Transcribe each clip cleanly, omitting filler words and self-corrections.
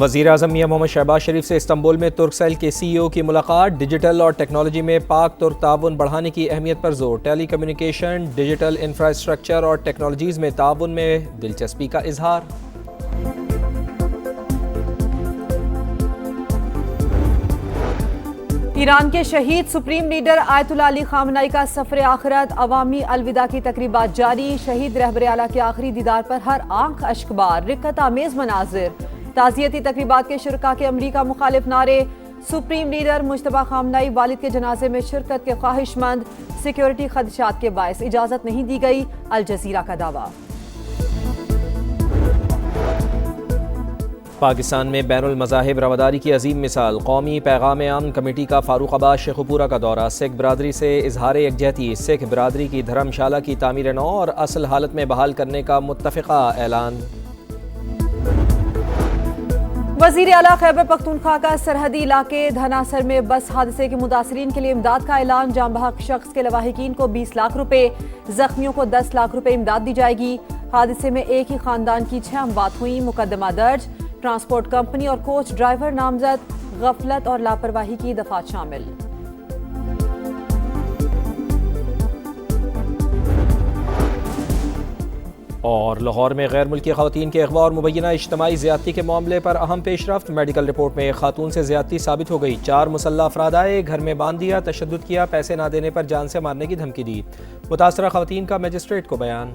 وزیر اعظم میاں محمد شہباز شریف سے استنبول میں ترک سیل کے سی ای او کی ملاقات، ڈیجیٹل اور ٹیکنالوجی میں پاک ترک تعاون بڑھانے کی اہمیت پر زور، ٹیلی کمیونیکیشن، ڈیجیٹل انفراسٹرکچر اور ٹیکنالوجیز میں تعاون میں دلچسپی کا اظہار۔ ایران کے شہید سپریم لیڈر آیت اللہ علی خامنہئی کا سفر آخرت، عوامی الوداع کی تقریبات جاری، شہید رہبر اعلیٰ کے آخری دیدار پر ہر آنکھ اشکبار، رقت آمیز مناظر، تعزیتی تقریبات کے شرکاء کے امریکہ مخالف نعرے، سپریم لیڈر مجتبیٰ خامنہئی والد کے جنازے میں شرکت کے خواہش مند، سیکیورٹی خدشات کے باعث اجازت نہیں دی گئی، الجزیرہ کا دعویٰ۔ پاکستان میں بین المذاہب رواداری کی عظیم مثال، قومی پیغام امن کمیٹی کا فاروق آباد شیخوپورہ کا دورہ، سکھ برادری سے اظہار یکجہتی، سکھ برادری کی دھرم شالہ کی تعمیر نو اور اصل حالت میں بحال کرنے کا متفقہ اعلان۔ وزیر اعلیٰ خیبر پختونخوا کا سرحدی علاقے دھناسر میں بس حادثے کے متاثرین کے لیے امداد کا اعلان، جاں بحق شخص کے لواحقین کو 20 لاکھ روپے، زخمیوں کو 10 لاکھ روپے امداد دی جائے گی۔ حادثے میں ایک ہی خاندان کی 6 اموات ہوئیں، مقدمہ درج، ٹرانسپورٹ کمپنی اور کوچ ڈرائیور نامزد، غفلت اور لاپرواہی کی دفعات شامل۔ اور لاہور میں غیر ملکی خواتین کے اغوا اور مبینہ اجتماعی زیادتی کے معاملے پر اہم پیش رفت، میڈیکل رپورٹ میں ایک خاتون سے زیادتی ثابت ہو گئی، 4 مسلح افراد آئے، گھر میں باندھ دیا، تشدد کیا، پیسے نہ دینے پر جان سے مارنے کی دھمکی دی۔ متاثرہ خواتین کا مجسٹریٹ کو بیان۔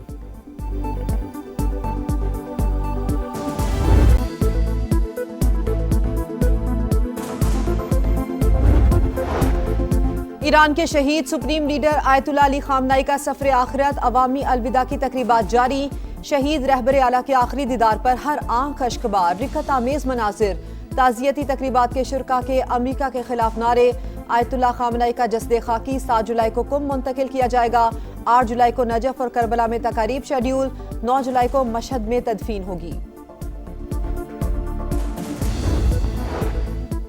ایران کے شہید سپریم لیڈر آیت اللہ علی خامنہئی کا سفر آخرت، عوامی الوداع کی تقریبات جاری، شہید رہبر اعلیٰ کے آخری دیدار پر ہر آنکھ اشکبار، رقت آمیز مناظر، تعزیتی تقریبات کے شرکاء کے امریکہ کے خلاف نعرے، آیت اللہ خامنہئی کا جسد خاکی 7 جولائی کو قم منتقل کیا جائے گا، 8 جولائی کو نجف اور کربلا میں تقاریب شیڈیول، 9 جولائی کو مشہد میں تدفین ہوگی۔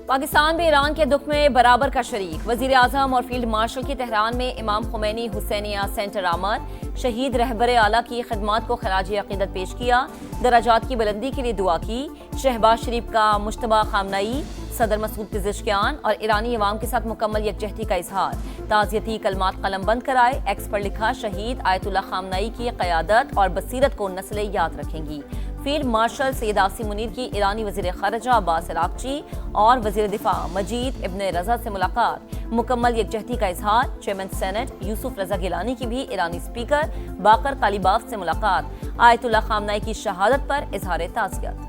پاکستان بھی ایران کے دکھ میں برابر کا شریک، وزیر اعظم اور فیلڈ مارشل کی تہران میں امام خمینی حسینیہ سینٹر آمد، شہید رہبر اعلیٰ کی خدمات کو خراج عقیدت پیش کیا، درجات کی بلندی کے لیے دعا کی۔ شہباز شریف کا مجتبیٰ خامنہئی، صدر مسعود پزشکیان اور ایرانی عوام کے ساتھ مکمل یکجہتی کا اظہار، تعزیتی کلمات قلم بند کرائے، ایکس پر لکھا، شہید آیت اللہ خامنہئی کی قیادت اور بصیرت کو نسلیں یاد رکھیں گی۔ فیلڈ مارشل سید عاصم منیر کی ایرانی وزیر خارجہ عباس عراقچی اور وزیر دفاع مجید ابن رضا سے ملاقات، مکمل یکجہتی کا اظہار۔ چیئرمین سینٹ یوسف رضا گیلانی کی بھی ایرانی اسپیکر باقر قالیباف سے ملاقات، آیت اللہ خامنہئی کی شہادت پر اظہار تعزیت۔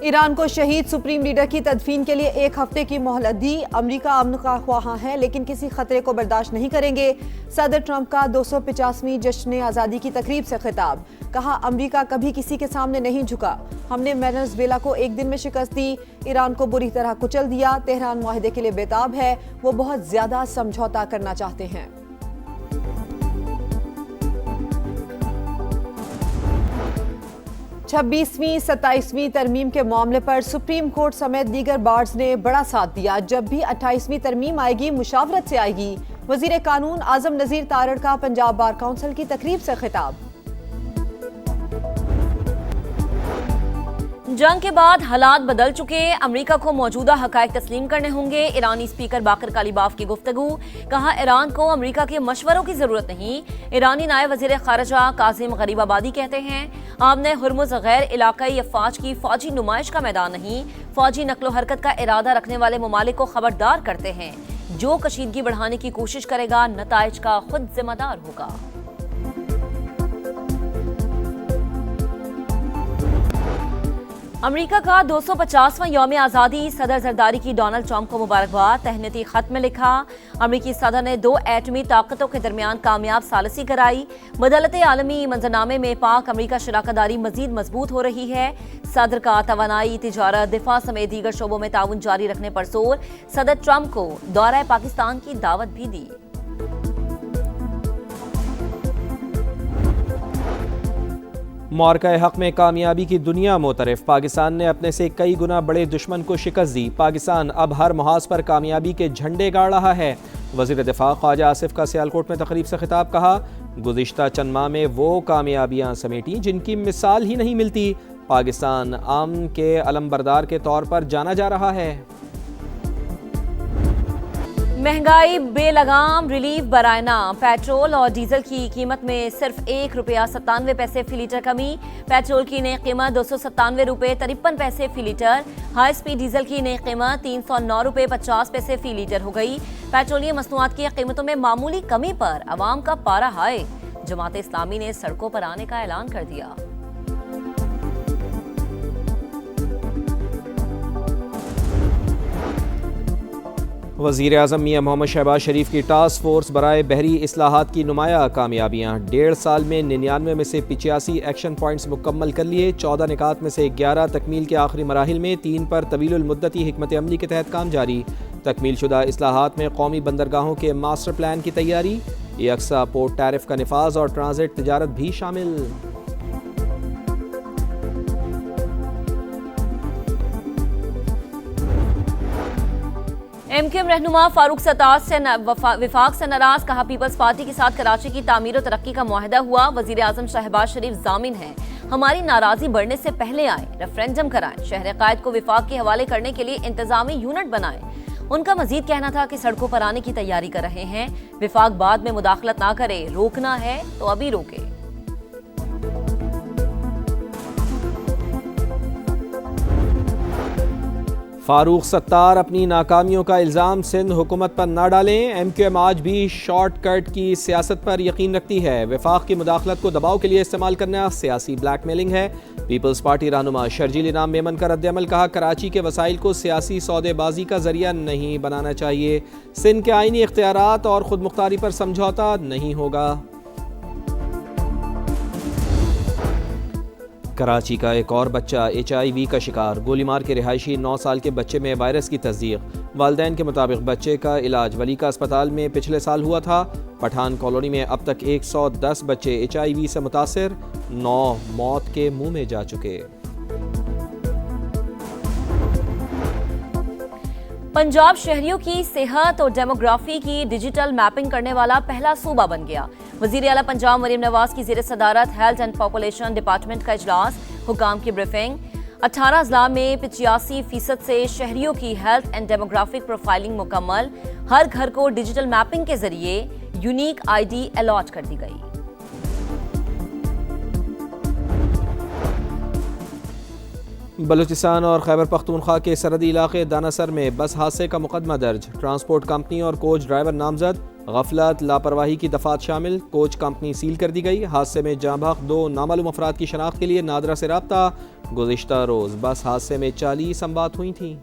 ایران کو شہید سپریم لیڈر کی تدفین کے لیے 1 ہفتے کی مہلت دی، امریکہ امن کا خواہاں ہے لیکن کسی خطرے کو برداشت نہیں کریں گے، صدر ٹرمپ کا 250ویں جشن آزادی کی تقریب سے خطاب، کہا امریکہ کبھی کسی کے سامنے نہیں جھکا، ہم نے وینزویلا کو 1 دن میں شکست دی، ایران کو بری طرح کچل دیا، تہران معاہدے کے لیے بےتاب ہے، وہ بہت زیادہ سمجھوتا کرنا چاہتے ہیں۔ 26ویں 27ویں ترمیم کے معاملے پر سپریم کورٹ سمیت دیگر بارز نے بڑا ساتھ دیا، جب بھی 28ویں ترمیم آئے گی مشاورت سے آئے گی، وزیر قانون اعظم نذیر تارڑ کا پنجاب بار کونسل کی تقریب سے خطاب۔ جنگ کے بعد حالات بدل چکے، امریکہ کو موجودہ حقائق تسلیم کرنے ہوں گے، ایرانی اسپیکر باقر قالیباف کی گفتگو، کہا ایران کو امریکہ کے مشوروں کی ضرورت نہیں، ایرانی نائب وزیر خارجہ کاظم غریب آبادی کہتے ہیں آمنے ہرمز غیر علاقائی افواج کی فوجی نمائش کا میدان نہیں، فوجی نقل و حرکت کا ارادہ رکھنے والے ممالک کو خبردار کرتے ہیں، جو کشیدگی بڑھانے کی کوشش کرے گا نتائج کا خود ذمہ دار ہوگا۔ امریکہ کا 250واں یوم آزادی، صدر زرداری کی ڈونلڈ ٹرمپ کو مبارکباد، تہنیتی خط میں لکھا امریکی صدر نے 2 ایٹمی طاقتوں کے درمیان کامیاب ثالثی کرائی، بدولت عالمی منظرنامے میں پاک امریکہ شراکت داری مزید مضبوط ہو رہی ہے، صدر کا توانائی، تجارت، دفاع سمیت دیگر شعبوں میں تعاون جاری رکھنے پر زور، صدر ٹرمپ کو دورہ پاکستان کی دعوت بھی دی۔ معرکہ حق میں کامیابی کی دنیا معترف، پاکستان نے اپنے سے کئی گنا بڑے دشمن کو شکست دی، پاکستان اب ہر محاذ پر کامیابی کے جھنڈے گاڑ رہا ہے، وزیر دفاع خواجہ آصف کا سیالکوٹ میں تقریب سے خطاب، کہا گزشتہ چند ماہ میں وہ کامیابیاں سمیٹیں جن کی مثال ہی نہیں ملتی. پاکستان امن کے علمبردار کے طور پر جانا جا رہا ہے. مہنگائی بے لگام ریلیف برائے نام. پیٹرول اور ڈیزل کی قیمت میں صرف ₹1.97 فی لیٹر کمی. پیٹرول کی نئی قیمت ₹297.53 فی لیٹر. ہائی سپیڈ ڈیزل کی نئی قیمت ₹309.50 فی لیٹر ہو گئی. پیٹرولیم مصنوعات کی قیمتوں میں معمولی کمی پر عوام کا پارہ ہائے. جماعت اسلامی نے سڑکوں پر آنے کا اعلان کر دیا. وزیر اعظم میاں محمد شہباز شریف کی ٹاسک فورس برائے بحری اصلاحات کی نمایاں کامیابیاں. 1.5 سال میں 99 میں سے 85 ایکشن پوائنٹس مکمل کر لیے. 14 نکات میں سے 11 تکمیل کے آخری مراحل میں. 3 پر طویل المدتی حکمت عملی کے تحت کام جاری. تکمیل شدہ اصلاحات میں قومی بندرگاہوں کے ماسٹر پلان کی تیاری. یکساں پورٹ ٹیرف کا نفاذ اور ٹرانزٹ تجارت بھی شامل. ایم کیو ایم رہنما فاروق ستار سے وفاق سے ناراض. کہا پیپلز پارٹی کے ساتھ کراچی کی تعمیر و ترقی کا معاہدہ ہوا. وزیر اعظم شہباز شریف ضامن ہیں. ہماری ناراضی بڑھنے سے پہلے آئیں, ریفرینڈم کرائیں, شہر قائد کو وفاق کے حوالے کرنے کے لیے انتظامی یونٹ بنائیں. ان کا مزید کہنا تھا کہ سڑکوں پر آنے کی تیاری کر رہے ہیں. وفاق بعد میں مداخلت نہ کرے. روکنا ہے تو ابھی روکے. فاروق ستار اپنی ناکامیوں کا الزام سندھ حکومت پر نہ ڈالیں. ایم کیو ایم آج بھی شارٹ کٹ کی سیاست پر یقین رکھتی ہے. وفاق کی مداخلت کو دباؤ کے لیے استعمال کرنا سیاسی بلیک میلنگ ہے. پیپلز پارٹی رہنما شرجیل انعام میمن کا رد عمل. کہا کراچی کے وسائل کو سیاسی سودے بازی کا ذریعہ نہیں بنانا چاہیے. سندھ کے آئینی اختیارات اور خود مختاری پر سمجھوتا نہیں ہوگا. کراچی کا ایک اور بچہ HIV کا شکار. گولی مار کے رہائشی 9 سال کے بچے میں وائرس کی تصدیق. والدین کے مطابق بچے کا علاج ولی کا اسپتال میں پچھلے سال ہوا تھا. پٹھان کالونی میں اب تک 110 بچے HIV سے متاثر. 9 موت کے منہ میں جا چکے. پنجاب شہریوں کی صحت اور ڈیموگرافی کی ڈیجیٹل میپنگ کرنے والا پہلا صوبہ بن گیا. وزیر اعلیٰ پنجاب مریم نواز کی زیر صدارت ہیلتھ اینڈ پاپولیشن ڈپارٹمنٹ کا اجلاس. حکام کی بریفنگ. 18 اضلاع میں 85% سے شہریوں کی ہیلتھ اینڈ ڈیموگرافک پروفائلنگ مکمل. ہر گھر کو ڈیجیٹل میپنگ کے ذریعے یونیک ID الاٹ کر دی گئی. بلوچستان اور خیبر پختونخوا کے سرحدی علاقے داناسر میں بس حادثے کا مقدمہ درج. ٹرانسپورٹ کمپنی اور کوچ ڈرائیور نامزد. غفلت لاپرواہی کی دفعات شامل. کوچ کمپنی سیل کر دی گئی. حادثے میں جاں بحق 2 نامعلوم افراد کی شناخت کے لیے نادرا سے رابطہ. گزشتہ روز بس حادثے میں 40 اموات ہوئی تھیں.